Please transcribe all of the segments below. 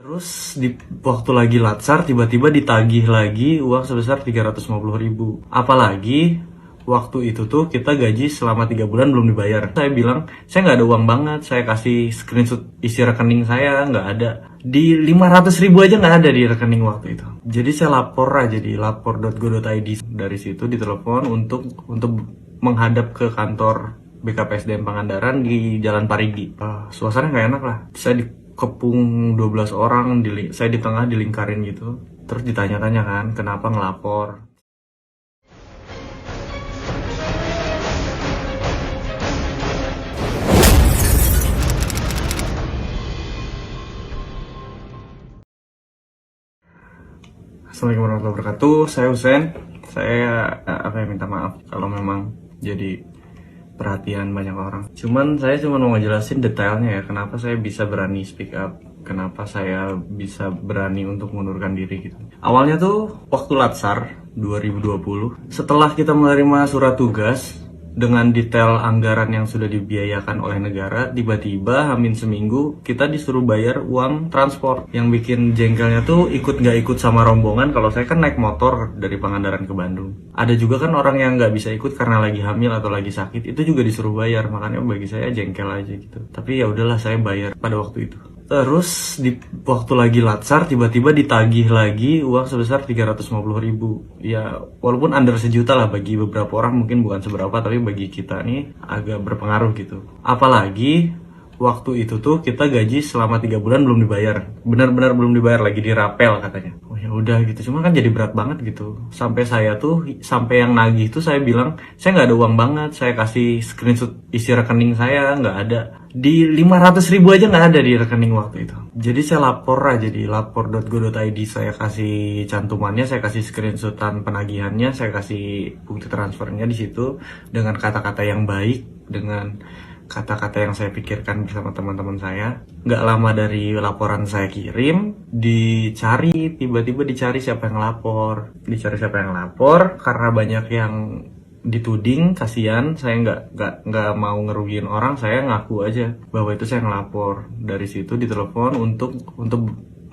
Terus di waktu lagi latsar tiba-tiba ditagih lagi uang sebesar 350.000. Apalagi waktu itu tuh kita gaji selama 3 bulan belum dibayar. Saya bilang saya nggak ada uang banget. Saya kasih screenshot isi rekening saya, nggak ada. Di 500.000 aja nggak ada di rekening waktu itu. Jadi saya lapor aja di lapor.go.id. Dari situ ditelepon untuk menghadap ke kantor BKPSDM Pangandaran di Jalan Parigi. Suasana nggak enak lah. Saya dikepung 12 orang, saya di tengah dilingkarin gitu. Terus ditanya-tanya kan, kenapa ngelapor. Assalamualaikum warahmatullahi wabarakatuh. Saya Husen. Saya minta maaf kalau memang jadi perhatian banyak orang. Saya cuma mau ngejelasin detailnya ya, kenapa saya bisa berani speak up, kenapa saya bisa berani untuk mengundurkan diri gitu. Awalnya tuh waktu Latsar 2020, setelah kita menerima surat tugas dengan detail anggaran yang sudah dibiayakan oleh negara, tiba-tiba hamin seminggu kita disuruh bayar uang transport. Yang bikin jengkelnya tuh nggak ikut sama rombongan. Kalau saya kan naik motor dari Pangandaran ke Bandung. Ada juga kan orang yang nggak bisa ikut karena lagi hamil atau lagi sakit, itu juga disuruh bayar. Makanya bagi saya jengkel aja gitu. Tapi ya udahlah, saya bayar pada waktu itu. Terus di waktu lagi latsar tiba-tiba ditagih lagi uang sebesar 350.000. Ya walaupun under sejuta lah, bagi beberapa orang mungkin bukan seberapa, tapi bagi kita nih agak berpengaruh gitu. Apalagi waktu itu tuh kita gaji selama 3 bulan belum dibayar. Benar-benar belum dibayar, lagi dirapel katanya. Oh ya udah gitu. Cuma kan jadi berat banget gitu. Sampai yang nagih tuh saya bilang, saya nggak ada uang banget. Saya kasih screenshot isi rekening saya, nggak ada. Di 500.000 aja nggak ada di rekening waktu itu. Jadi saya lapor aja di lapor.go.id. Saya kasih cantumannya, saya kasih screenshotan penagihannya, saya kasih bukti transfernya di situ dengan kata-kata yang baik, dengan kata-kata yang saya pikirkan bersama teman-teman saya. Nggak lama dari laporan saya kirim, tiba-tiba dicari siapa yang lapor. Karena banyak yang dituding, kasihan. Saya nggak mau ngerugiin orang, saya ngaku aja bahwa itu saya ngelapor. Dari situ ditelepon untuk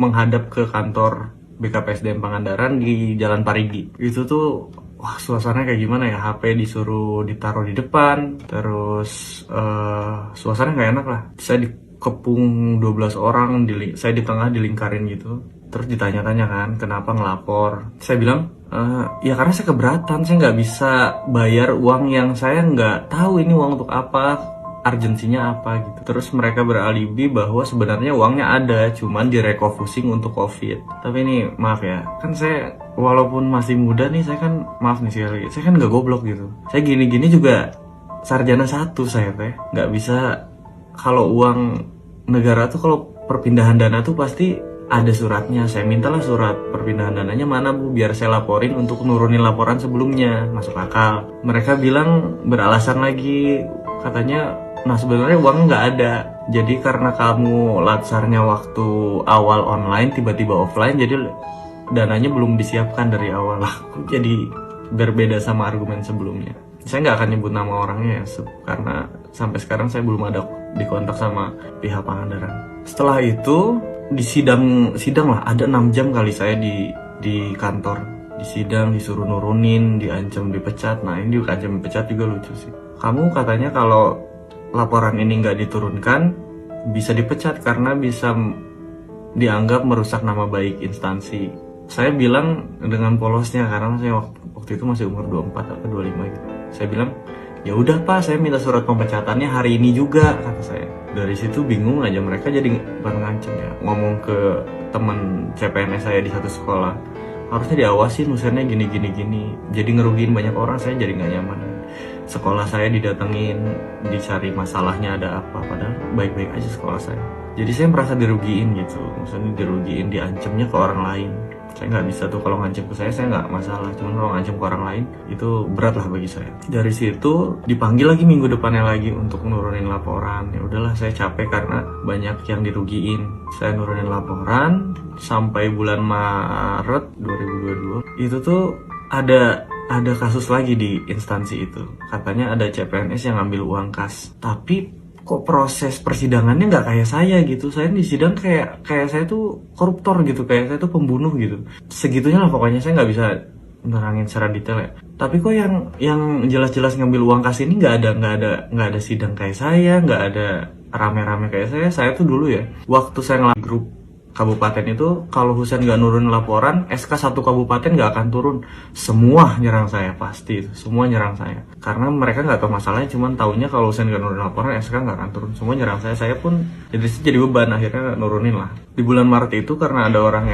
menghadap ke kantor BKPSDM Pangandaran di Jalan Parigi. Itu tuh wah, suasana kayak gimana ya, HP disuruh ditaruh di depan, terus suasana nggak enak lah. Saya dikepung 12 orang, saya di tengah dilingkarin gitu. Terus ditanya-tanya kan, kenapa ngelapor. Saya bilang, ya karena saya keberatan, saya nggak bisa bayar uang yang saya nggak tahu ini uang untuk apa, urgensinya apa gitu. Terus mereka beralibi bahwa sebenarnya uangnya ada, cuman direfocusing untuk COVID. Tapi ini maaf ya, kan saya walaupun masih muda nih, saya kan maaf nih sekali, saya kan nggak goblok gitu. Saya gini-gini juga sarjana 1 saya teh, nggak bisa. Kalau uang negara tuh, kalau perpindahan dana tuh pasti ada suratnya. Saya mintalah surat perpindahan dananya, mana Bu, biar saya laporin untuk nurunin laporan sebelumnya. Masuk akal. Mereka bilang beralasan lagi, katanya nah sebenarnya uang nggak ada, jadi karena kamu latsarnya waktu awal online tiba-tiba offline, jadi dananya belum disiapkan dari awal. Lah jadi berbeda sama argumen sebelumnya. Saya nggak akan nyebut nama orangnya ya, karena sampai sekarang saya belum ada dikontak sama pihak Pangandaran. Setelah itu di sidang lah, ada 6 jam kali saya di kantor. Di sidang disuruh nurunin, diancam dipecat. Nah ini diancam dipecat juga lucu sih. Kamu katanya kalau laporan ini nggak diturunkan bisa dipecat karena bisa dianggap merusak nama baik instansi. Saya bilang dengan polosnya, karena saya waktu itu masih umur 24 atau 25 gitu. Saya bilang, ya udah Pak, saya minta surat pemecatannya hari ini juga, kata saya. Dari situ bingung aja, mereka jadi ngancem ya, ngomong ke teman CPNS saya di satu sekolah, harusnya diawasin usernya gini. Jadi ngerugiin banyak orang, saya jadi nggak nyaman. Sekolah saya didatengin, dicari masalahnya ada apa, padahal baik-baik aja sekolah saya. Jadi saya merasa dirugiin gitu, maksudnya dirugiin, diancamnya ke orang lain. Saya nggak bisa tuh, kalau ngancam ke saya nggak masalah, cuman kalau ngancam ke orang lain itu berat lah bagi saya. Dari situ dipanggil lagi minggu depannya lagi untuk nurunin laporan. Ya udahlah, saya capek karena banyak yang dirugiin. Saya nurunin laporan sampai bulan Maret 2022. Itu tuh ada kasus lagi di instansi itu. Katanya ada CPNS yang ngambil uang kas. Tapi kok proses persidangannya nggak kayak saya gitu. Saya di sidang kayak kayak saya tuh koruptor gitu, kayak saya tuh pembunuh gitu. Segitunya lah pokoknya, saya nggak bisa nerangin secara detail ya. Tapi kok yang jelas-jelas ngambil uang kas ini nggak ada sidang kayak saya, nggak ada rame-rame kayak saya. Saya tuh dulu ya, waktu saya ngelamar grup kabupaten itu, kalau Husen nggak nurun laporan, SK satu kabupaten nggak akan turun. Semua nyerang saya, pasti itu. Semua nyerang saya. Karena mereka nggak tahu masalahnya, cuman taunya kalau Husen nggak nurun laporan, SK nggak akan turun. Semua nyerang saya. Saya pun jadi beban, akhirnya nurunin lah. Di bulan Maret itu karena ada orang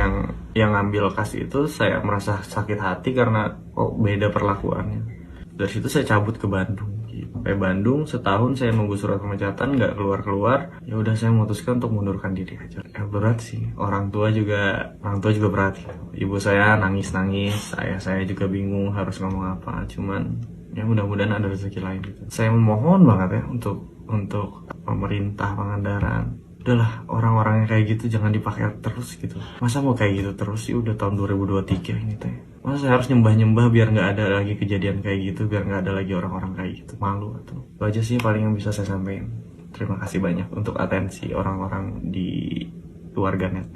yang ngambil kas itu, saya merasa sakit hati karena kok beda perlakuannya. Dari situ saya cabut ke Bandung. Sampai Bandung setahun saya nunggu surat pemecatan nggak keluar. Ya udah, saya memutuskan untuk mundurkan diri aja. Berat sih. Orang tua juga berat. Ibu saya nangis, saya juga bingung harus ngomong apa. Cuman ya mudah-mudahan ada rezeki lain gitu. Saya memohon banget ya untuk pemerintah Pangandaran, udahlah, orang-orang yang kayak gitu jangan dipakai terus gitu. Masa mau kayak gitu terus sih, udah tahun 2023 ini teh. Masa saya harus nyembah-nyembah biar nggak ada lagi kejadian kayak gitu, biar nggak ada lagi orang-orang kayak gitu. Malu atau itu aja sih paling yang bisa saya sampaikan. Terima kasih banyak untuk atensi orang-orang di keluarga net.